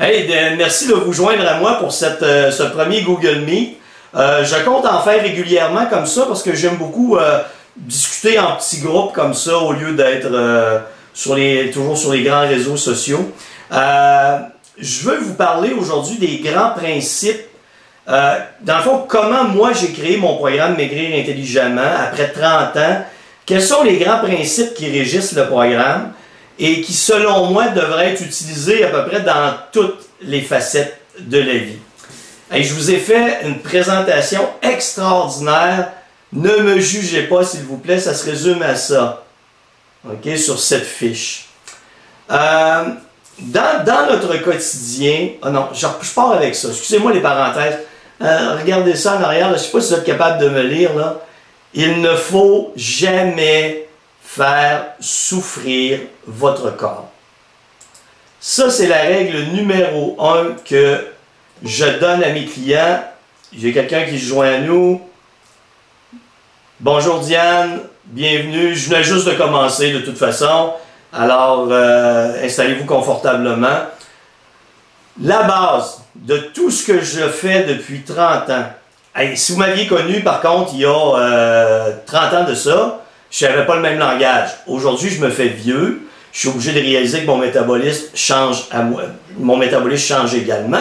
Hey, merci de vous joindre à moi pour ce premier Google Meet. Je compte en faire régulièrement comme ça parce que j'aime beaucoup discuter en petits groupes comme ça au lieu d'être toujours sur les grands réseaux sociaux. Je veux vous parler aujourd'hui des grands principes. Dans le fond, comment moi j'ai créé mon programme Maigrir intelligemment après 30 ans. Quels sont les grands principes qui régissent le programme et qui, selon moi, devraient être utilisés à peu près dans toutes les facettes de la vie. Et je vous ai fait une présentation extraordinaire. Ne me jugez pas, s'il vous plaît, ça se résume à ça. OK, sur cette fiche. Dans notre quotidien... Ah non, je pars avec ça. Excusez-moi les parenthèses. Regardez ça en arrière. Là. Je ne sais pas si vous êtes capable de me lire. Là. Il ne faut jamais faire souffrir votre corps. Ça, c'est la règle numéro 1 que je donne à mes clients. J'ai quelqu'un qui se joint à nous. Bonjour Diane, bienvenue. Je venais juste de commencer de toute façon. Alors, installez-vous confortablement. La base de tout ce que je fais depuis 30 ans. Hey, si vous m'aviez connu, par contre, il y a 30 ans de ça, je n'avais pas le même langage. Aujourd'hui, je me fais vieux. Je suis obligé de réaliser que mon métabolisme change également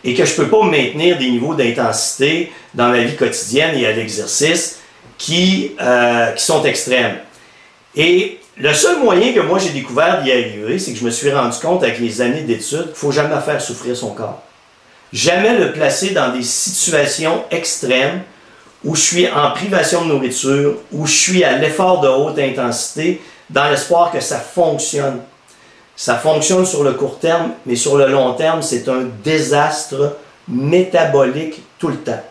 et que je ne peux pas maintenir des niveaux d'intensité dans ma vie quotidienne et à l'exercice qui sont extrêmes. Et le seul moyen que moi j'ai découvert d'y arriver, c'est que je me suis rendu compte avec les années d'études qu'il ne faut jamais faire souffrir son corps. Jamais le placer dans des situations extrêmes où je suis en privation de nourriture, où je suis à l'effort de haute intensité, dans l'espoir que ça fonctionne. Ça fonctionne sur le court terme, mais sur le long terme, c'est un désastre métabolique tout le temps.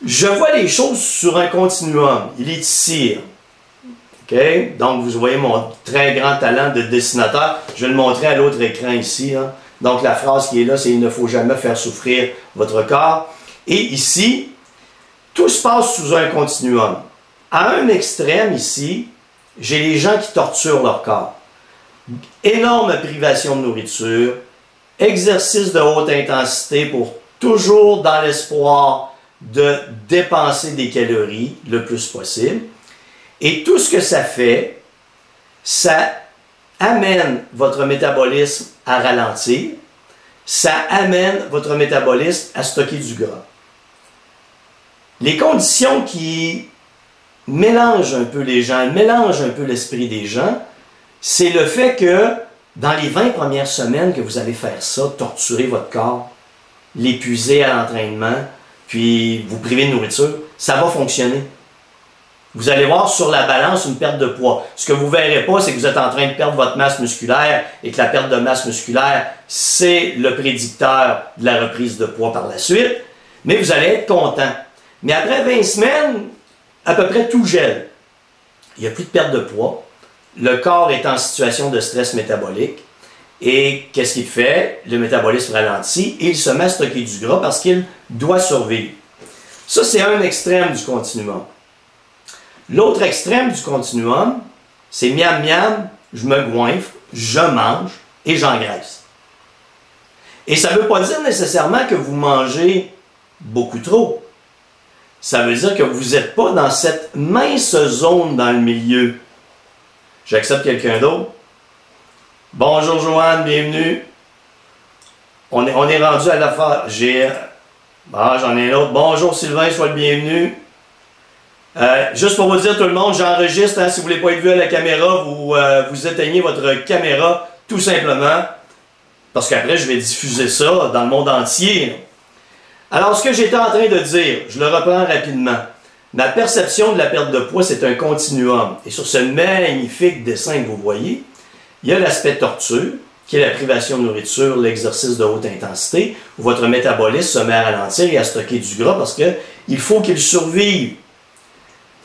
Je vois les choses sur un continuum. Il est ici. Okay? Donc, vous voyez mon très grand talent de dessinateur. Je vais le montrer à l'autre écran ici. Hein. Donc, la phrase qui est là, c'est « Il ne faut jamais faire souffrir votre corps ». Et ici, tout se passe sous un continuum. À un extrême ici, j'ai les gens qui torturent leur corps. Énorme privation de nourriture, exercice de haute intensité pour toujours dans l'espoir de dépenser des calories le plus possible. Et tout ce que ça fait, ça amène votre métabolisme à ralentir, ça amène votre métabolisme à stocker du gras. Les conditions qui mélangent un peu les gens, mélangent un peu l'esprit des gens, c'est le fait que dans les 20 premières semaines que vous allez faire ça, torturer votre corps, l'épuiser à l'entraînement, puis vous priver de nourriture, ça va fonctionner. Vous allez voir sur la balance une perte de poids. Ce que vous ne verrez pas, c'est que vous êtes en train de perdre votre masse musculaire et que la perte de masse musculaire, c'est le prédicteur de la reprise de poids par la suite. Mais vous allez être content. Mais après 20 semaines, à peu près tout gèle. Il n'y a plus de perte de poids. Le corps est en situation de stress métabolique. Et qu'est-ce qu'il fait? Le métabolisme ralentit et il se met à stocker du gras parce qu'il doit survivre. Ça, c'est un extrême du continuum. L'autre extrême du continuum, c'est miam miam, je me goinfre, je mange et j'engraisse. Et ça ne veut pas dire nécessairement que vous mangez beaucoup trop. Ça veut dire que vous n'êtes pas dans cette mince zone dans le milieu. J'accepte quelqu'un d'autre. Bonjour Joanne, bienvenue. On est rendu à l'affaire. J'en ai un autre. Bonjour Sylvain, sois le bienvenu. Juste pour vous dire tout le monde, j'enregistre. Hein, si vous ne voulez pas être vu à la caméra, vous éteignez votre caméra tout simplement. Parce qu'après, je vais diffuser ça dans le monde entier. Alors, ce que j'étais en train de dire, je le reprends rapidement. Ma perception de la perte de poids, c'est un continuum. Et sur ce magnifique dessin que vous voyez, il y a l'aspect torture, qui est la privation de nourriture, l'exercice de haute intensité, où votre métabolisme se met à ralentir et à stocker du gras parce qu'il faut qu'il survive.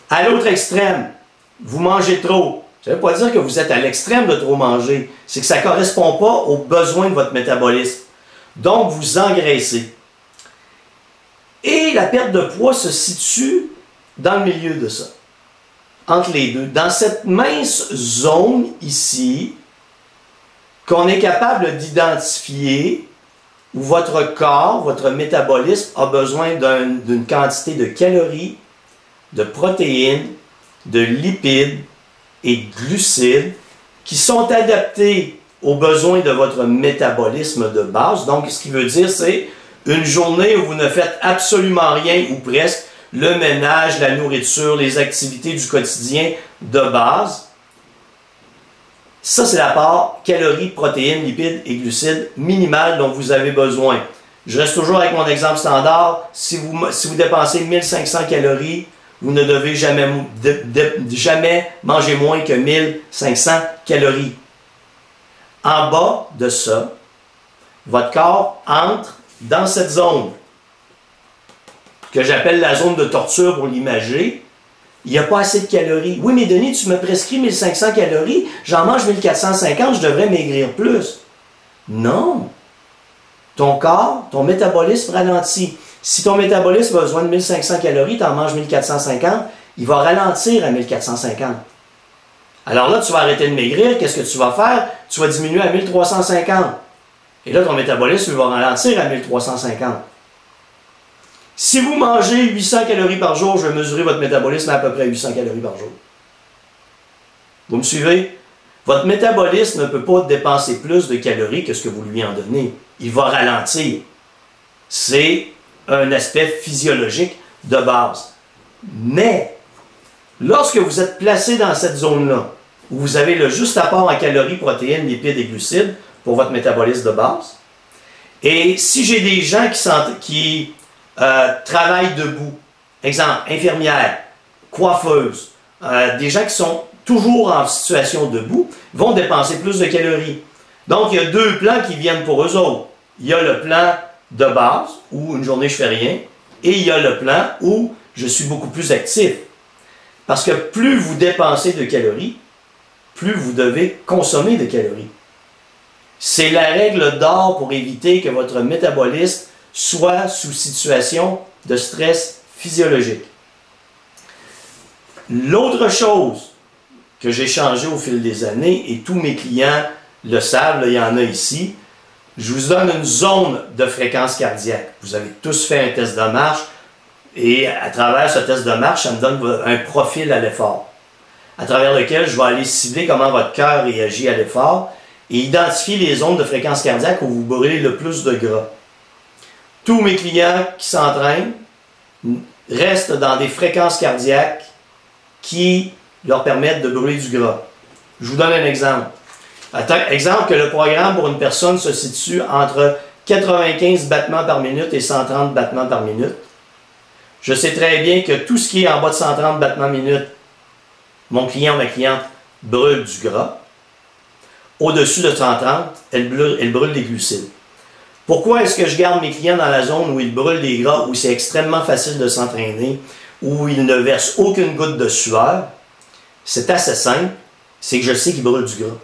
À l'autre extrême, vous mangez trop. Ça ne veut pas dire que vous êtes à l'extrême de trop manger. C'est que ça ne correspond pas aux besoins de votre métabolisme. Donc, vous engraissez. Et la perte de poids se situe dans le milieu de ça. Entre les deux. Dans cette mince zone ici, qu'on est capable d'identifier où votre corps, votre métabolisme a besoin d'une quantité de calories, de protéines, de lipides et de glucides qui sont adaptés aux besoins de votre métabolisme de base. Donc, ce qui veut dire, c'est une journée où vous ne faites absolument rien ou presque, le ménage, la nourriture, les activités du quotidien de base. Ça, c'est la part calories, protéines, lipides et glucides minimales dont vous avez besoin. Je reste toujours avec mon exemple standard. Si vous dépensez 1500 calories, vous ne devez jamais manger moins que 1500 calories. En bas de ça, votre corps entre dans cette zone que j'appelle la zone de torture pour l'imager. Il n'y a pas assez de calories. Oui, mais Denis, tu me prescris 1500 calories, j'en mange 1450, je devrais maigrir plus. Non. Ton corps, ton métabolisme ralentit. Si ton métabolisme a besoin de 1500 calories, tu en manges 1450, il va ralentir à 1450. Alors là, tu vas arrêter de maigrir, qu'est-ce que tu vas faire? Tu vas diminuer à 1350. Et là, ton métabolisme va ralentir à 1350. Si vous mangez 800 calories par jour, je vais mesurer votre métabolisme à peu près 800 calories par jour. Vous me suivez? Votre métabolisme ne peut pas dépenser plus de calories que ce que vous lui en donnez. Il va ralentir. C'est un aspect physiologique de base. Mais, lorsque vous êtes placé dans cette zone-là, où vous avez le juste apport en calories, protéines, lipides et glucides pour votre métabolisme de base, et si j'ai des gens qui travaillent debout, exemple, infirmières, coiffeuses, des gens qui sont toujours en situation debout, vont dépenser plus de calories. Donc, il y a deux plans qui viennent pour eux autres. Il y a le plan de base, où une journée je fais rien, et il y a le plan où je suis beaucoup plus actif. Parce que plus vous dépensez de calories, plus vous devez consommer de calories. C'est la règle d'or pour éviter que votre métabolisme soit sous situation de stress physiologique. L'autre chose que j'ai changé au fil des années, et tous mes clients le savent, là, il y en a ici, je vous donne une zone de fréquence cardiaque. Vous avez tous fait un test de marche, et à travers ce test de marche, ça me donne un profil à l'effort, à travers lequel je vais aller cibler comment votre cœur réagit à l'effort, et identifier les zones de fréquence cardiaque où vous brûlez le plus de gras. Tous mes clients qui s'entraînent restent dans des fréquences cardiaques qui leur permettent de brûler du gras. Je vous donne un exemple. Exemple que le programme pour une personne se situe entre 95 battements par minute et 130 battements par minute. Je sais très bien que tout ce qui est en bas de 130 battements minute, mon client ou ma cliente brûle du gras. Au-dessus de 130, elle brûle des glucides. Pourquoi est-ce que je garde mes clients dans la zone où ils brûlent des gras, où c'est extrêmement facile de s'entraîner, où ils ne versent aucune goutte de sueur? C'est assez simple, c'est que je sais qu'ils brûlent du gras.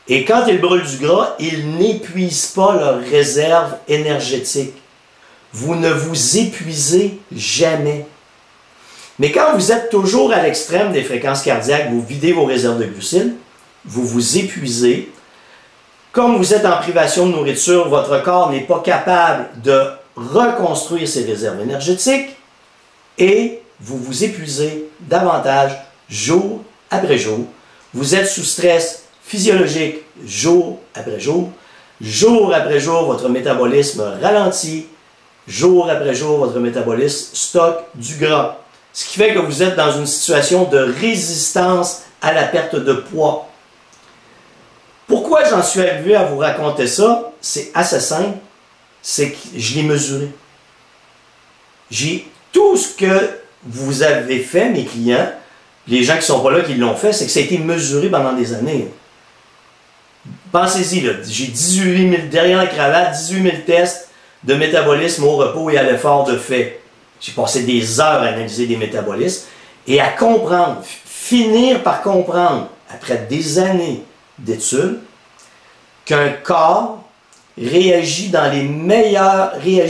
Et quand ils brûlent du gras, ils n'épuisent pas leur réserve énergétique. Vous ne vous épuisez jamais. Mais quand vous êtes toujours à l'extrême des fréquences cardiaques, vous videz vos réserves de glucides, vous vous épuisez. Comme vous êtes en privation de nourriture, votre corps n'est pas capable de reconstruire ses réserves énergétiques et vous vous épuisez davantage jour après jour. Vous êtes sous stress physiologique jour après jour. Jour après jour, votre métabolisme ralentit. Jour après jour, votre métabolisme stocke du gras. Ce qui fait que vous êtes dans une situation de résistance à la perte de poids. Pourquoi j'en suis arrivé à vous raconter ça? C'est assez simple, c'est que je l'ai mesuré. J'ai tout ce que vous avez fait, mes clients, les gens qui ne sont pas là qui l'ont fait, c'est que ça a été mesuré pendant des années. Pensez-y, j'ai 18 000, derrière la cravate, 18 000 tests de métabolisme au repos et à l'effort de fait. J'ai passé des heures à analyser des métabolismes et à comprendre, finir par comprendre, après des années d'études, qu'un corps réagit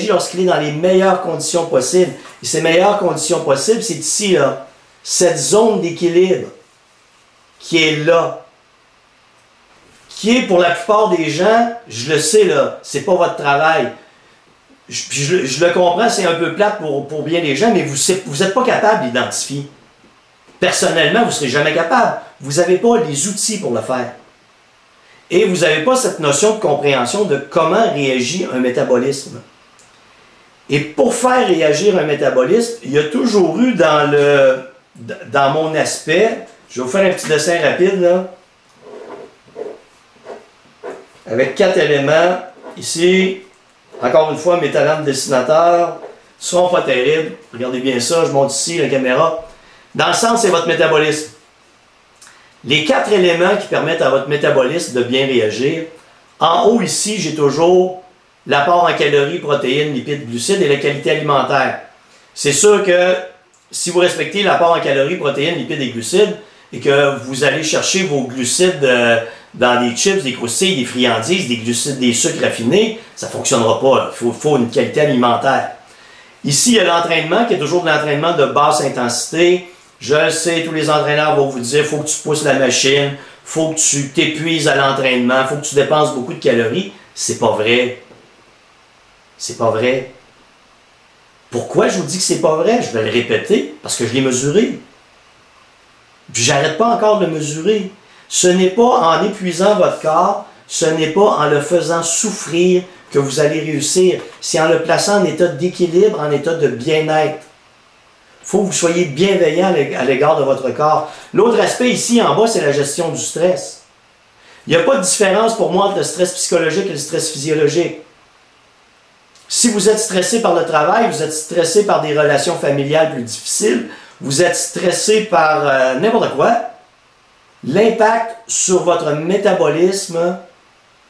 lorsqu'il est dans les meilleures conditions possibles. Et ces meilleures conditions possibles, c'est ici, là, cette zone d'équilibre qui est là, qui est pour la plupart des gens, je le sais là, c'est pas votre travail. Je le comprends, c'est un peu plate pour bien des gens, mais vous n'êtes pas capable d'identifier. Personnellement, vous ne serez jamais capable. Vous n'avez pas les outils pour le faire. Et vous n'avez pas cette notion de compréhension de comment réagit un métabolisme. Et pour faire réagir un métabolisme, il y a toujours eu dans mon aspect, je vais vous faire un petit dessin rapide là, avec 4 éléments. Ici, encore une fois, mes talents de dessinateur ne seront pas terribles. Regardez bien ça, je monte ici la caméra. Dans le centre, c'est votre métabolisme. Les 4 éléments qui permettent à votre métabolisme de bien réagir. En haut ici, j'ai toujours l'apport en calories, protéines, lipides, glucides et la qualité alimentaire. C'est sûr que si vous respectez l'apport en calories, protéines, lipides et glucides et que vous allez chercher vos glucides dans des chips, des croustilles, des friandises, des glucides, des sucres raffinés, ça ne fonctionnera pas. Il faut une qualité alimentaire. Ici, il y a l'entraînement qui est toujours de l'entraînement de basse intensité. Je le sais, tous les entraîneurs vont vous dire, il faut que tu pousses la machine, il faut que tu t'épuises à l'entraînement, il faut que tu dépenses beaucoup de calories. C'est pas vrai. C'est pas vrai. Pourquoi je vous dis que c'est pas vrai? Je vais le répéter, parce que je l'ai mesuré. Puis j'arrête pas encore de le mesurer. Ce n'est pas en épuisant votre corps, ce n'est pas en le faisant souffrir que vous allez réussir. C'est en le plaçant en état d'équilibre, en état de bien-être. Il faut que vous soyez bienveillant à l'égard de votre corps. L'autre aspect ici en bas, c'est la gestion du stress. Il n'y a pas de différence pour moi entre le stress psychologique et le stress physiologique. Si vous êtes stressé par le travail, vous êtes stressé par des relations familiales plus difficiles, vous êtes stressé par n'importe quoi, l'impact sur votre métabolisme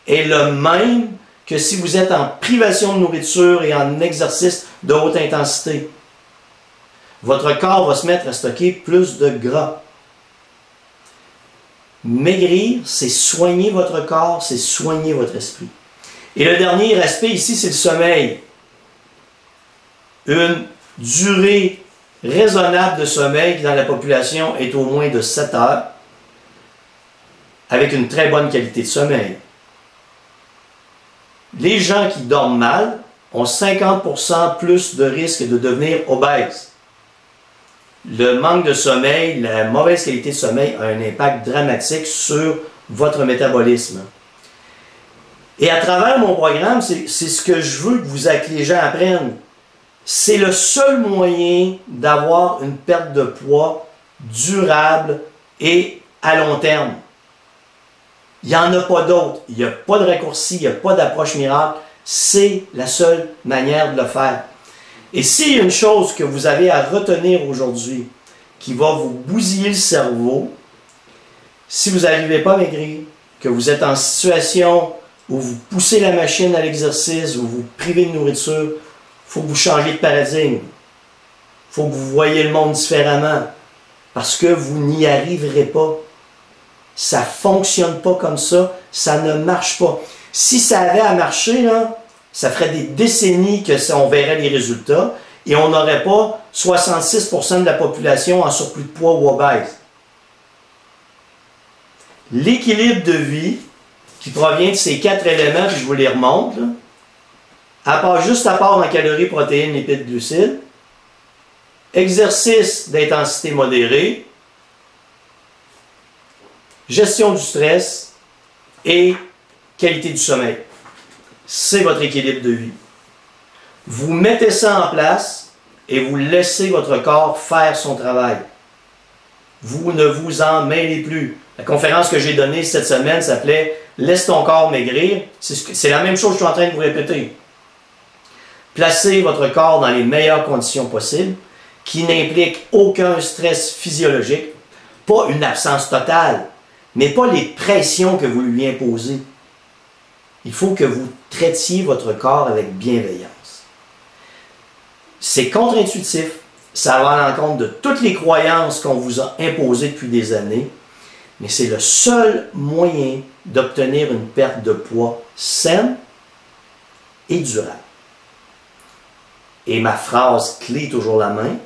est le même que si vous êtes en privation de nourriture et en exercice de haute intensité. Votre corps va se mettre à stocker plus de gras. Maigrir, c'est soigner votre corps, c'est soigner votre esprit. Et le dernier aspect ici, c'est le sommeil. Une durée raisonnable de sommeil qui dans la population est au moins de 7 heures, avec une très bonne qualité de sommeil. Les gens qui dorment mal ont 50% plus de risque de devenir obèses. Le manque de sommeil, la mauvaise qualité de sommeil a un impact dramatique sur votre métabolisme. Et à travers mon programme, c'est ce que je veux que les gens apprennent. C'est le seul moyen d'avoir une perte de poids durable et à long terme. Il n'y en a pas d'autre. Il n'y a pas de raccourci, il n'y a pas d'approche miracle. C'est la seule manière de le faire. Et s'il y a une chose que vous avez à retenir aujourd'hui, qui va vous bousiller le cerveau, si vous n'arrivez pas à maigrir, que vous êtes en situation où vous poussez la machine à l'exercice, où vous privez de nourriture, il faut que vous changiez de paradigme. Il faut que vous voyez le monde différemment. Parce que vous n'y arriverez pas. Ça ne fonctionne pas comme ça. Ça ne marche pas. Si ça avait à marcher, là, ça ferait des décennies qu'on verrait les résultats et on n'aurait pas 66% de la population en surplus de poids ou obèse. L'équilibre de vie qui provient de ces 4 éléments, puis je vous les remonte, là, juste apport en calories, protéines, lipides, glucides, exercice d'intensité modérée, gestion du stress et qualité du sommeil. C'est votre équilibre de vie. Vous mettez ça en place et vous laissez votre corps faire son travail. Vous ne vous en mêlez plus. La conférence que j'ai donnée cette semaine s'appelait « Laisse ton corps maigrir ». C'est la même chose que je suis en train de vous répéter. Placez votre corps dans les meilleures conditions possibles, qui n'impliquent aucun stress physiologique, pas une absence totale, mais pas les pressions que vous lui imposez. Il faut que vous traitiez votre corps avec bienveillance. C'est contre-intuitif, ça va à l'encontre de toutes les croyances qu'on vous a imposées depuis des années, mais c'est le seul moyen d'obtenir une perte de poids saine et durable. Et ma phrase clé est toujours la même.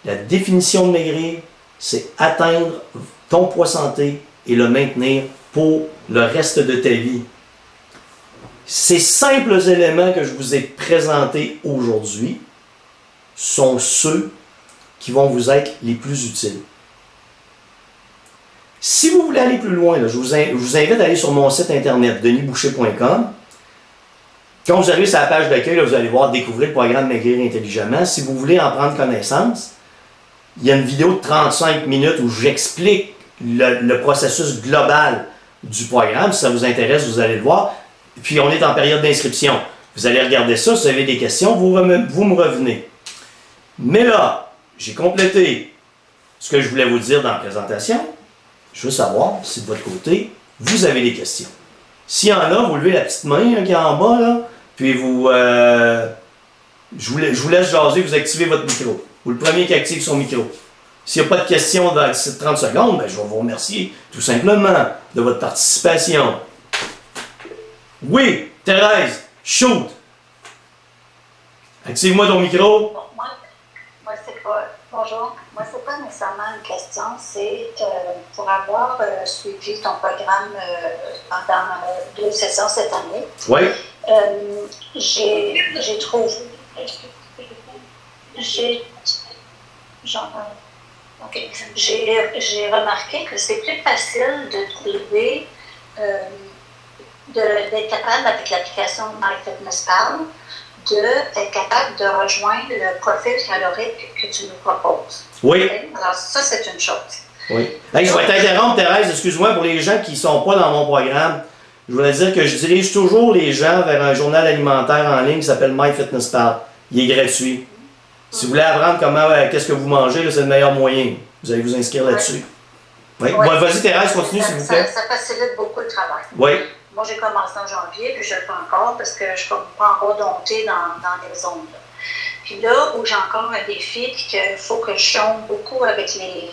La définition de maigrir, c'est atteindre ton poids santé et le maintenir pour le reste de ta vie. Ces simples éléments que je vous ai présentés aujourd'hui sont ceux qui vont vous être les plus utiles. Si vous voulez aller plus loin, là, je vous invite à aller sur mon site internet, denisboucher.com. Quand vous arrivez sur la page d'accueil, vous allez voir découvrir le programme Maigrir intelligemment. Si vous voulez en prendre connaissance, il y a une vidéo de 35 minutes où j'explique le processus global du programme. Si ça vous intéresse, vous allez le voir. Puis on est en période d'inscription. Vous allez regarder ça, si vous avez des questions, vous me revenez. Mais là, j'ai complété ce que je voulais vous dire dans la présentation. Je veux savoir si de votre côté, vous avez des questions. S'il y en a, vous levez la petite main qui est en bas, là, puis vous, je vous laisse jaser, vous activez votre micro. Ou le premier qui active son micro. S'il n'y a pas de questions dans 30 secondes, ben, je vais vous remercier tout simplement de votre participation. Oui, Thérèse, shoot! Active-moi ton micro. Bon, moi c'est pas... Bonjour. Moi, c'est pas nécessairement une question, c'est pour avoir suivi ton programme pendant 2 sessions cette année. Oui. J'ai trouvé... J'ai remarqué que c'est plus facile de trouver, d'être capable avec l'application MyFitnessPal, d'être capable de rejoindre le profil calorique que tu nous proposes. Oui. Okay? Alors ça, c'est une chose. Oui. Hey, je vais t'interrompre, Thérèse, excuse-moi, pour les gens qui ne sont pas dans mon programme. Je voulais dire que je dirige toujours les gens vers un journal alimentaire en ligne qui s'appelle MyFitnessPal. Il est gratuit. Si vous voulez apprendre comment, qu'est-ce que vous mangez, c'est le meilleur moyen. Vous allez vous inscrire là-dessus. Oui. Oui. Bon, vas-y, Thérèse, continue, s'il vous plaît. Ça facilite beaucoup le travail. Oui. Moi, j'ai commencé en janvier, puis je le fais encore parce que je ne suis pas encore domptée dans les zones. Là. Puis là où j'ai encore un défi, puis qu'il faut que je jongle beaucoup avec les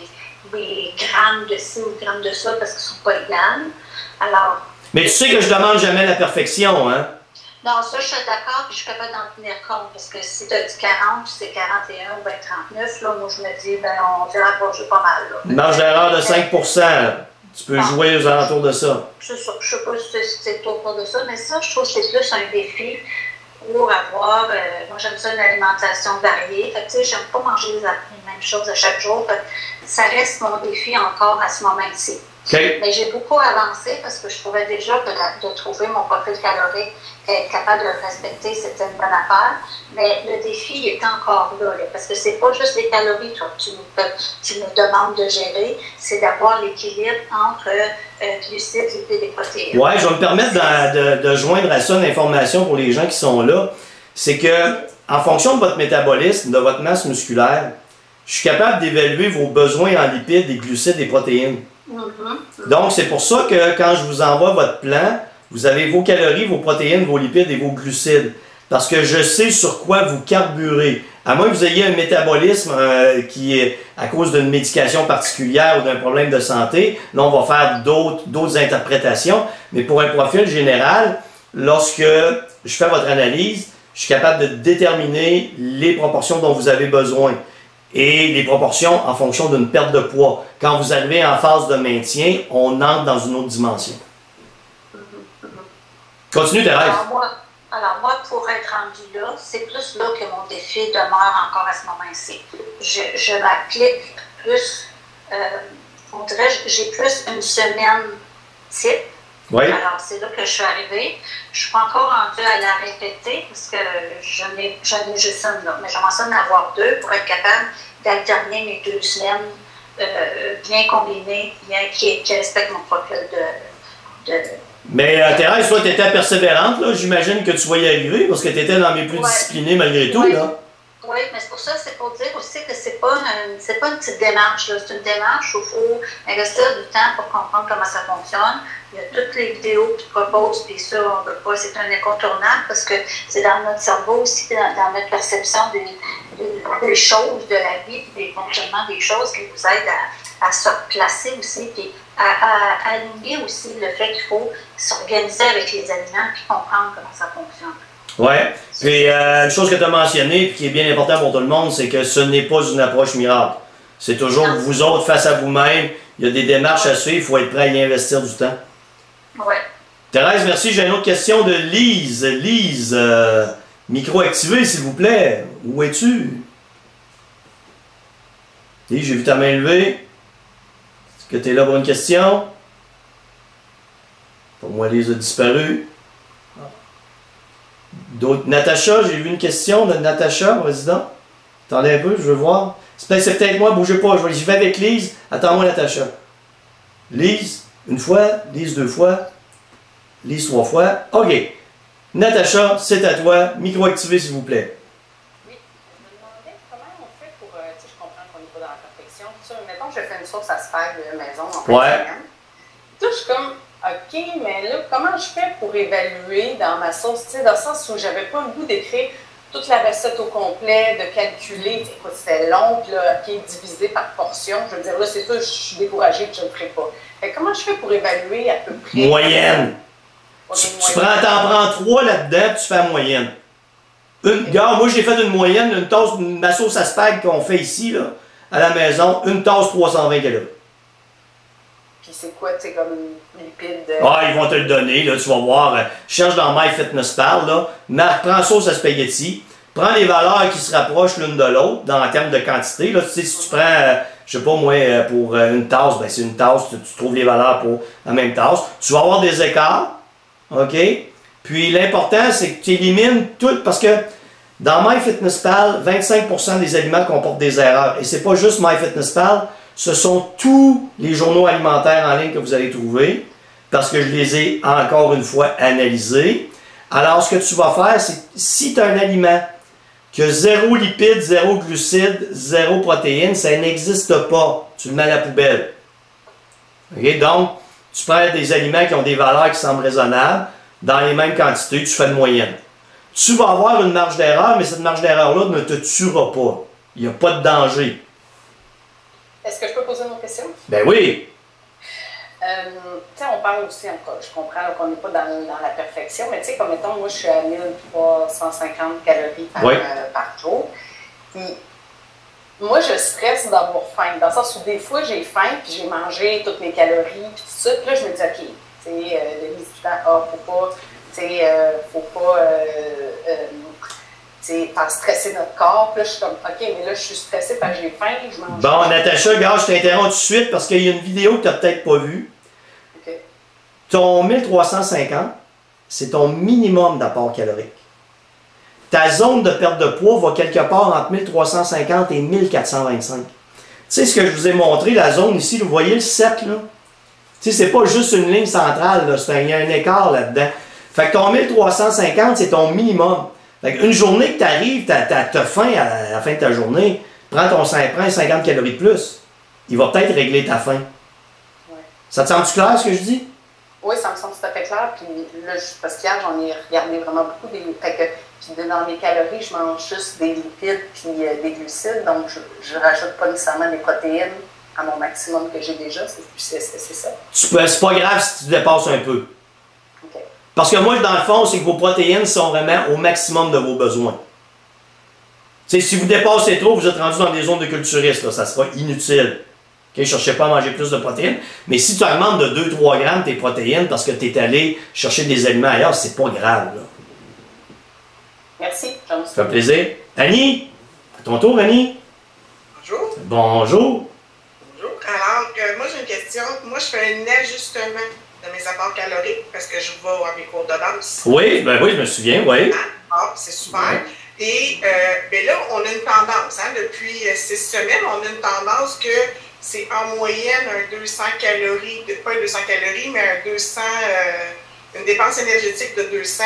grammes de ci ou grammes de ça parce qu'ils ne sont pas égales. Alors. Mais tu sais que je demande jamais la perfection, hein? Non, ça, je suis d'accord, puis je suis capable d'en tenir compte, parce que si tu as dit 40, puis c'est 41 ou bien 39, là, moi, je me dis, ben, on dirait approcher pas mal, là. Une marge d'erreur de 5 Tu peux jouer aux alentours de ça. C'est ça. Je ne sais pas si c'est autour de ça, mais ça, je trouve que c'est plus un défi pour avoir, moi, j'aime ça, une alimentation variée. Fait que, tu sais, j'aime pas manger les mêmes choses à chaque jour. Fait que ça reste mon défi encore à ce moment-ci. Okay. Mais j'ai beaucoup avancé parce que je trouvais déjà que de trouver mon profil calorique et être capable de le respecter, c'était une bonne affaire. Mais le défi est encore là parce que c'est pas juste les calories que tu nous demandes de gérer, c'est d'avoir l'équilibre entre glucides, lipides et protéines. Oui, je vais me permettre de joindre à ça une information pour les gens qui sont là. C'est que, en fonction de votre métabolisme, de votre masse musculaire, je suis capable d'évaluer vos besoins en lipides, et glucides et protéines. Donc, c'est pour ça que quand je vous envoie votre plan, vous avez vos calories, vos protéines, vos lipides et vos glucides. Parce que je sais sur quoi vous carburez. À moins que vous ayez un métabolisme qui est à cause d'une médication particulière ou d'un problème de santé, là, on va faire d'autres interprétations. Mais pour un profil général, lorsque je fais votre analyse, je suis capable de déterminer les proportions dont vous avez besoin. Et les proportions en fonction d'une perte de poids. Quand vous arrivez en phase de maintien, on entre dans une autre dimension. Continue, Thérèse. Alors moi, pour être rendu là, c'est plus là que mon défi demeure encore à ce moment-ci. Je m'applique plus, on dirait, j'ai plus une semaine type. Oui. Alors, c'est là que je suis arrivée. Je ne suis pas encore rendue à la répéter parce que j'en ai juste une là. Mais j'aimerais ça en avoir 2 pour être capable d'alterner mes 2 semaines bien combinées, bien qui respectent mon profil de... Mais Thérèse, toi, tu étais persévérante, là. J'imagine que tu vas y arriver parce que tu étais dans mes plus disciplinés malgré tout, là. Oui, mais c'est pour ça, c'est pour dire aussi que c'est pas une petite démarche, là. C'est une démarche où il faut investir du temps pour comprendre comment ça fonctionne. Il y a toutes les vidéos que tu proposes, puis ça, on veut pas, c'est un incontournable parce que c'est dans notre cerveau aussi, dans notre perception des choses de la vie, des fonctionnements des choses qui vous aident à se placer aussi, puis à aligner aussi le fait qu'il faut s'organiser avec les aliments puis comprendre comment ça fonctionne. Oui. Puis, une chose que tu as mentionnée, et qui est bien importante pour tout le monde, c'est que ce n'est pas une approche miracle. C'est toujours vous autres face à vous-même. Il y a des démarches à suivre, il faut être prêt à y investir du temps. Ouais. Thérèse, merci. J'ai une autre question de Lise. Lise, micro activé, s'il vous plaît. Où es-tu? Lise, j'ai vu ta main levée. Est-ce que tu es là pour une question? Pour moi, Lise a disparu. D'autres. Natacha, j'ai vu une question de Natacha, vas-y donc. Attendez un peu, je veux voir. C'est peut-être moi, bougez pas. J'y vais avec Lise. Attends-moi, Natacha. Lise, une fois. Lise, deux fois. Lise, trois fois. OK. Natacha, c'est à toi. Micro activé, s'il vous plaît. Oui, je me demandais comment on fait pour. Tu sais, je comprends qu'on n'est pas dans la perfection. Ça, mettons, je fais une source à spag de maison en fin de semaine. Là, je suis comme, OK, mais là, comment je fais pour évaluer dans ma sauce, tu sais, dans le sens où j'avais pas le goût d'écrire toute la recette au complet, de calculer, écoute, c'était long, puis là, OK, divisé par portion. Je veux dire, là, c'est sûr, je suis découragée que je ne le ferai pas. Fait, comment je fais pour évaluer à peu près? Moyenne. Tu t'en prends 3 là-dedans, tu fais la moyenne. Regarde, moi, j'ai fait une moyenne, une tasse, ma sauce à spag qu'on fait ici, là, à la maison, une tasse 320 calories. Puis c'est quoi, tu sais, comme lipide? Ah, ils vont te le donner, là, tu vas voir. Cherche dans MyFitnessPal, là. Marc, prends sauce à spaghetti. Prends les valeurs qui se rapprochent l'une de l'autre, en termes de quantité. Là, tu sais, si tu prends, je sais pas moi, pour une tasse, ben c'est une tasse, tu trouves les valeurs pour la même tasse. Tu vas avoir des écarts, OK? Puis l'important, c'est que tu élimines tout, parce que dans MyFitnessPal, 25% des aliments comportent des erreurs. Et c'est pas juste MyFitnessPal, ce sont tous les journaux alimentaires en ligne que vous allez trouver, parce que je les ai encore une fois analysés. Alors, ce que tu vas faire, c'est si tu as un aliment qui a 0 lipides, 0 glucides, 0 protéines, ça n'existe pas. Tu le mets à la poubelle. Okay? Donc, tu prends des aliments qui ont des valeurs qui semblent raisonnables, dans les mêmes quantités, tu fais une moyenne. Tu vas avoir une marge d'erreur, mais cette marge d'erreur-là ne te tuera pas. Il n'y a pas de danger. Est-ce que je peux poser une autre question? Ben oui. Tu sais, on parle aussi, je comprends qu'on n'est pas dans la perfection, mais tu sais, comme mettons, moi, je suis à 1350 calories par jour. Puis, moi, je stresse d'avoir faim, dans le sens où des fois, j'ai faim, puis j'ai mangé toutes mes calories, puis tout ça, puis là, je me dis, OK, tu sais, Denise, faut pas faire stresser notre corps. Puis là, je suis comme, OK, mais là, je suis stressée parce que j'ai faim, je mange. Bon, Natacha, regarde, je t'interromps tout de suite parce qu'il y a une vidéo que tu n'as peut-être pas vue. OK. Ton 1350, c'est ton minimum d'apport calorique. Ta zone de perte de poids va quelque part entre 1350 et 1425. Tu sais ce que je vous ai montré, la zone ici, vous voyez le cercle, là? Tu sais, c'est pas juste une ligne centrale, là, il y a un écart là-dedans. Fait que ton 1350, c'est ton minimum. Fait qu'une journée que tu arrives, tu as faim à la fin de ta journée, prends 50 calories de plus. Il va peut-être régler ta faim. Ouais. Ça te semble-tu clair ce que je dis? Oui, ça me semble tout à fait clair. Puis là, parce qu'hier, j'en ai regardé vraiment beaucoup. Puis dans mes calories, je mange juste des lipides puis des glucides. Donc, je ne rajoute pas nécessairement des protéines à mon maximum que j'ai déjà. C'est ça. C'est pas grave si tu dépasses un peu. OK. Parce que moi, dans le fond, c'est que vos protéines sont vraiment au maximum de vos besoins. T'sais, si vous dépassez trop, vous êtes rendu dans des zones de culturistes, là, ça sera inutile. Okay? Cherchez pas à manger plus de protéines. Mais si tu augmentes de 2-3 grammes tes protéines parce que tu es allé chercher des aliments ailleurs, c'est pas grave. Là. Merci, Jean. Ça fait plaisir. Annie, à ton tour, Annie. Bonjour. Bonjour. Bonjour. Alors, moi, j'ai une question. Moi, je fais un ajustement de mes apports caloriques parce que je vais à mes cours de danse. Oui, ben oui, je me souviens, oui. Ah, c'est super. Ouais. Et ben là, on a une tendance. Hein, depuis 6 semaines, on a une tendance que c'est en moyenne un 200 calories, pas un 200 calories, mais un 200, une dépense énergétique de 200.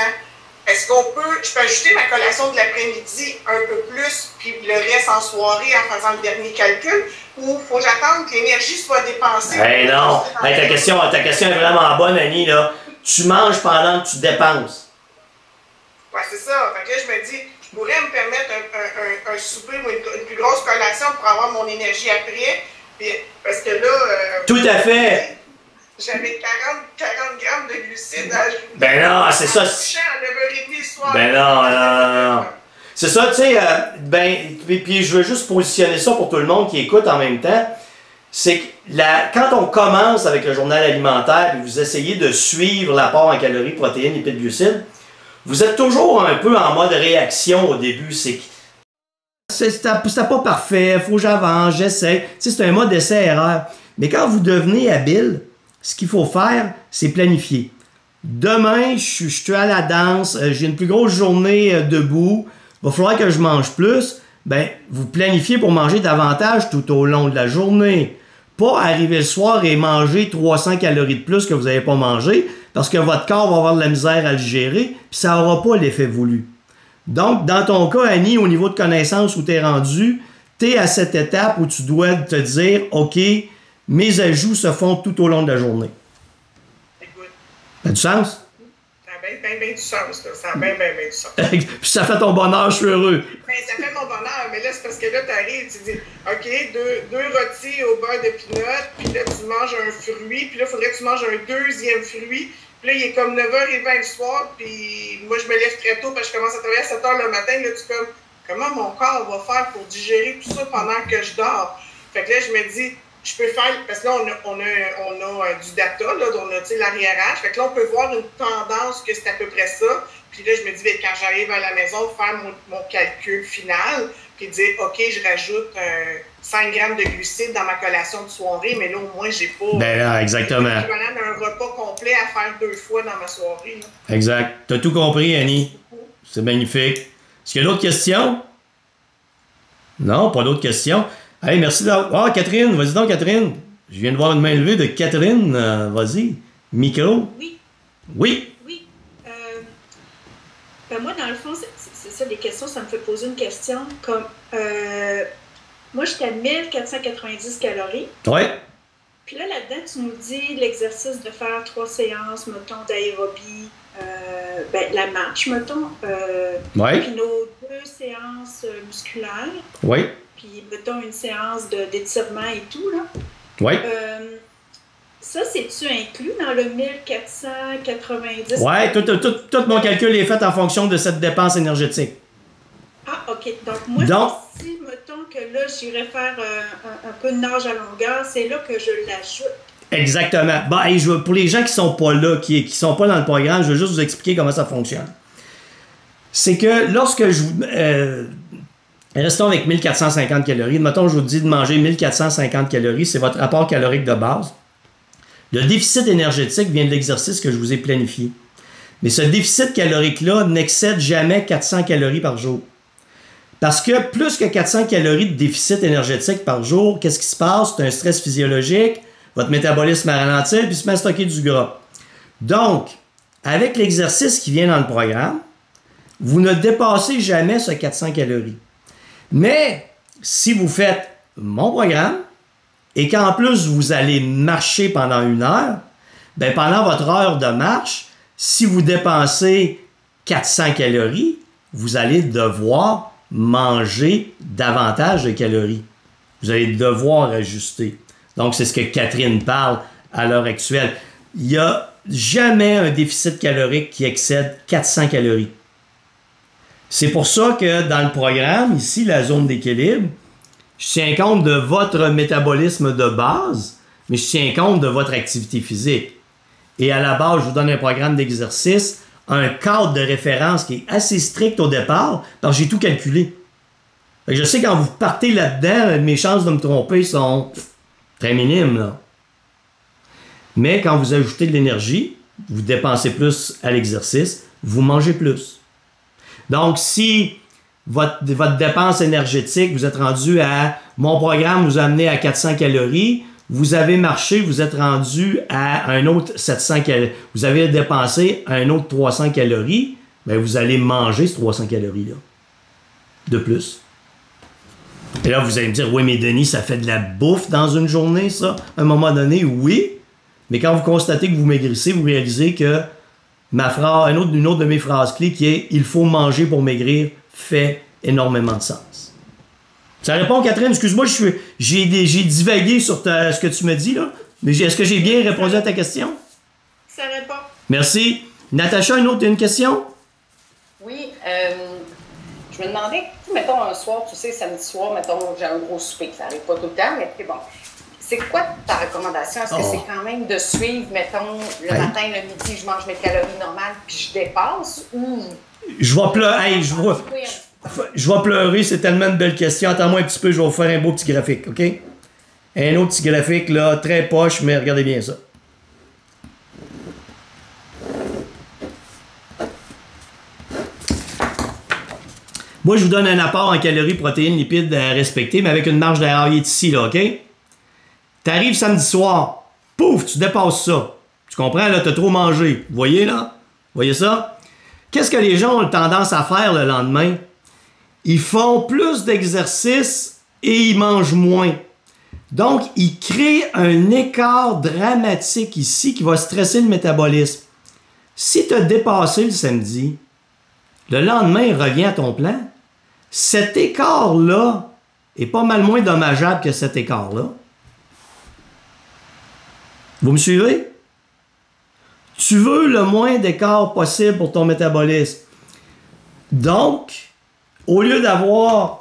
Est-ce je peux ajouter ma collation de l'après-midi un peu plus, puis le reste en soirée en faisant le dernier calcul, ou faut que j'attende que l'énergie soit dépensée? Hey non! Hey, ta question est vraiment bonne, Annie, là. Tu manges pendant que tu dépenses. Ouais, c'est ça. Fait que là, je me dis, je pourrais me permettre un souper ou une plus grosse collation pour avoir mon énergie après, puis, parce que là... Tout à fait! J'avais 40 grammes de glucides à ajouter. Ben non, c'est ça. À 9h30 le soir. Ben non. C'est ça, tu sais, puis je veux juste positionner ça pour tout le monde qui écoute en même temps. c'est que quand on commence avec le journal alimentaire et vous essayez de suivre l'apport en calories, protéines, lipides, glucides, vous êtes toujours un peu en mode réaction au début. C'est pas parfait, faut que j'avance, j'essaie. C'est un mode essai-erreur. Mais quand vous devenez habile, ce qu'il faut faire, c'est planifier. Demain, je suis à la danse, j'ai une plus grosse journée debout, il va falloir que je mange plus. Ben, vous planifiez pour manger davantage tout au long de la journée. Pas arriver le soir et manger 300 calories de plus que vous n'avez pas mangé, parce que votre corps va avoir de la misère à le gérer, puis ça n'aura pas l'effet voulu. Donc, dans ton cas, Annie, au niveau de connaissance où tu es rendu, tu es à cette étape où tu dois te dire, OK, mes ajouts se font tout au long de la journée. Écoute. Ça a du sens? Ça a bien du sens, là. Ça a bien du sens. Puis ça fait ton bonheur, je suis heureux. Ben, ça fait mon bonheur, mais là, c'est parce que là, tu arrives, tu dis, OK, deux rôtis au beurre de pinot, puis là, tu manges un fruit, puis là, il faudrait que tu manges un deuxième fruit. Puis là, il est comme 9h20 le soir, puis moi, je me lève très tôt, parce que je commence à travailler à 7h le matin. Là, tu es comme, comment mon corps va faire pour digérer tout ça pendant que je dors? Fait que là, je me dis, je peux faire, parce que là, on a du data, là, on a l'arriérage. Fait que là, on peut voir une tendance que c'est à peu près ça. Puis là, je me dis, bien, quand j'arrive à la maison, faire mon calcul final, puis dire, OK, je rajoute 5 grammes de glucides dans ma collation de soirée, mais là, au moins, j'ai pas... Ben là, exactement. J'ai un repas complet à faire 2 fois dans ma soirée. Là. Exact. T'as tout compris, Annie. C'est magnifique. Est-ce qu'il y a d'autres questions? Non, pas d'autres questions. Hey, merci d'avoir... Ah, Catherine, vas-y donc, Catherine. Je viens de voir une main levée de Catherine. Vas-y. Micro. Oui. Oui. Oui. Ben moi, dans le fond, c'est ça, les questions, ça me fait poser une question. Comme, moi, j'étais à 1490 calories. Oui. Puis là, là-dedans, tu nous dis l'exercice de faire 3 séances, mettons, d'aérobie, la marche, mettons. Oui. Puis nos 2 séances musculaires. Oui. Puis, mettons, une séance d'étirement et tout, là. Oui. Ça, c'est-tu inclus dans le 1490? Oui, tout mon calcul est fait en fonction de cette dépense énergétique. Ah, OK. Donc, moi, si, mettons que là, j'irais faire un peu de nage à longueur, c'est là que je l'ajoute. Exactement. Bon, et pour les gens qui sont pas là, qui sont pas dans le programme, je veux juste vous expliquer comment ça fonctionne. C'est que lorsque restons avec 1450 calories. Mettons, je vous dis de manger 1450 calories, c'est votre apport calorique de base. Le déficit énergétique vient de l'exercice que je vous ai planifié. Mais ce déficit calorique-là n'excède jamais 400 calories par jour. Parce que plus que 400 calories de déficit énergétique par jour, qu'est-ce qui se passe? C'est un stress physiologique, votre métabolisme va ralentir, puis se met à stocker du gras. Donc, avec l'exercice qui vient dans le programme, vous ne dépassez jamais ce 400 calories. Mais, si vous faites mon programme, et qu'en plus vous allez marcher pendant 1 heure, bien pendant votre heure de marche, si vous dépensez 400 calories, vous allez devoir manger davantage de calories. Vous allez devoir ajuster. Donc, c'est ce que Catherine parle à l'heure actuelle. Il n'y a jamais un déficit calorique qui excède 400 calories. C'est pour ça que dans le programme, ici, la zone d'équilibre, je tiens compte de votre métabolisme de base, mais je tiens compte de votre activité physique. Et à la base, je vous donne un programme d'exercice, un cadre de référence qui est assez strict au départ, parce que j'ai tout calculé. Je sais quand vous partez là-dedans, mes chances de me tromper sont très minimes, là. Mais quand vous ajoutez de l'énergie, vous dépensez plus à l'exercice, vous mangez plus. Donc, si votre dépense énergétique, vous êtes rendu à... Mon programme vous a amené à 400 calories, vous avez marché, vous êtes rendu à un autre 700 calories. Vous avez dépensé un autre 300 calories, bien, vous allez manger ces 300 calories-là. De plus. Et là, vous allez me dire, oui, mais Denis, ça fait de la bouffe dans une journée, ça? À un moment donné, oui. Mais quand vous constatez que vous maigrissez, vous réalisez que une autre de mes phrases clés qui est « Il faut manger pour maigrir » fait énormément de sens. Ça répond, Catherine? Excuse-moi, j'ai divagué sur ce que tu me dis, là. Mais est-ce que j'ai bien répondu à ta question? Ça répond. Merci. Natacha, une question? Oui, je me demandais, mettons un soir, tu sais, samedi soir, mettons, j'ai un gros souper, ça n'arrive pas tout le temps, mais bon. C'est quoi ta recommandation? Est-ce que c'est quand même de suivre, mettons, le matin, le midi, je mange mes calories normales, puis je dépasse, ou... Je vais pleurer. Hey, je vais pleurer, c'est tellement une belle question. Attends-moi un petit peu, je vais vous faire un beau petit graphique, OK? Un autre petit graphique, là, très poche, mais regardez bien ça. Moi, je vous donne un apport en calories, protéines, lipides à respecter, mais avec une marge d'erreur. Il est ici, là, OK? T'arrives samedi soir, pouf, tu dépasses ça. Tu comprends, là, t'as trop mangé. Vous voyez, là? Vous voyez ça? Qu'est-ce que les gens ont tendance à faire le lendemain? Ils font plus d'exercices et ils mangent moins. Donc, ils créent un écart dramatique ici qui va stresser le métabolisme. Si tu as dépassé le samedi, le lendemain, revient à ton plan. Cet écart-là est pas mal moins dommageable que cet écart-là. Vous me suivez? Tu veux le moins d'écart possible pour ton métabolisme. Donc, au lieu d'avoir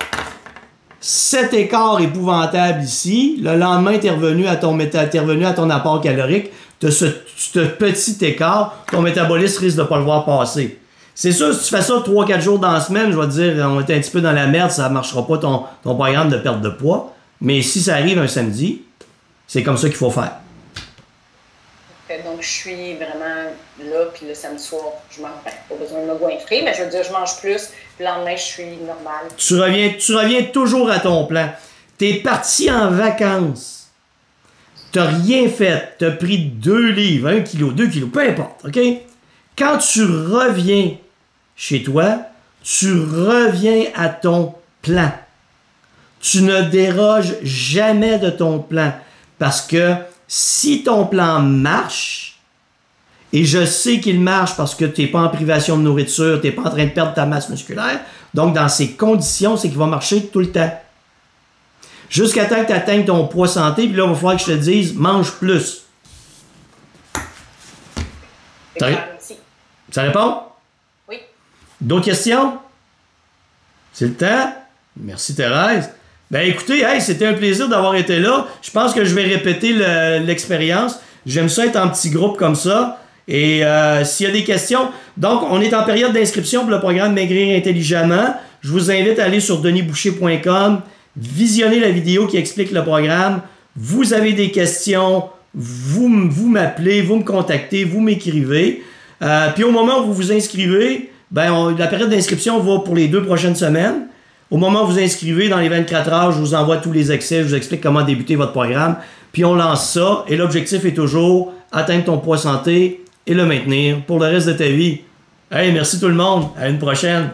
cet écart épouvantable ici, le lendemain, tu es revenu à ton apport calorique, tu as ce petit écart, ton métabolisme risque de ne pas le voir passer. C'est sûr, si tu fais ça 3-4 jours dans la semaine, je vais te dire, on est un petit peu dans la merde, ça ne marchera pas ton programme de perte de poids. Mais si ça arrive un samedi, c'est comme ça qu'il faut faire. Donc, je suis vraiment là, puis le samedi soir, je mange pas besoin de me goinfrer, mais je veux dire, je mange plus, puis le lendemain, je suis normale. Tu reviens toujours à ton plan. Tu es parti en vacances. Tu n'as rien fait. Tu as pris 2 livres, 1 kilo, 2 kilos, peu importe, OK? Quand tu reviens chez toi, tu reviens à ton plan. Tu ne déroges jamais de ton plan parce que si ton plan marche, et je sais qu'il marche parce que tu n'es pas en privation de nourriture, tu n'es pas en train de perdre ta masse musculaire, donc dans ces conditions, c'est qu'il va marcher tout le temps. Jusqu'à temps que tu atteignes ton poids santé, puis là, il va falloir que je te dise, mange plus. Ça répond? Oui. D'autres questions? C'est le temps? Merci Thérèse. Ben écoutez, hey, c'était un plaisir d'avoir été là. Je pense que je vais répéter l'expérience. J'aime ça être en petit groupe comme ça. Et s'il y a des questions... Donc, on est en période d'inscription pour le programme Maigrir intelligemment. Je vous invite à aller sur denisboucher.com, visionner la vidéo qui explique le programme. Vous avez des questions, vous m'appelez, vous me contactez, vous m'écrivez. Puis au moment où vous vous inscrivez, la période d'inscription va pour les 2 prochaines semaines. Au moment où vous inscrivez, dans les 24 heures, je vous envoie tous les accès, je vous explique comment débuter votre programme. Puis on lance ça. Et l'objectif est toujours atteindre ton poids santé et le maintenir pour le reste de ta vie. Hey, merci tout le monde. À une prochaine.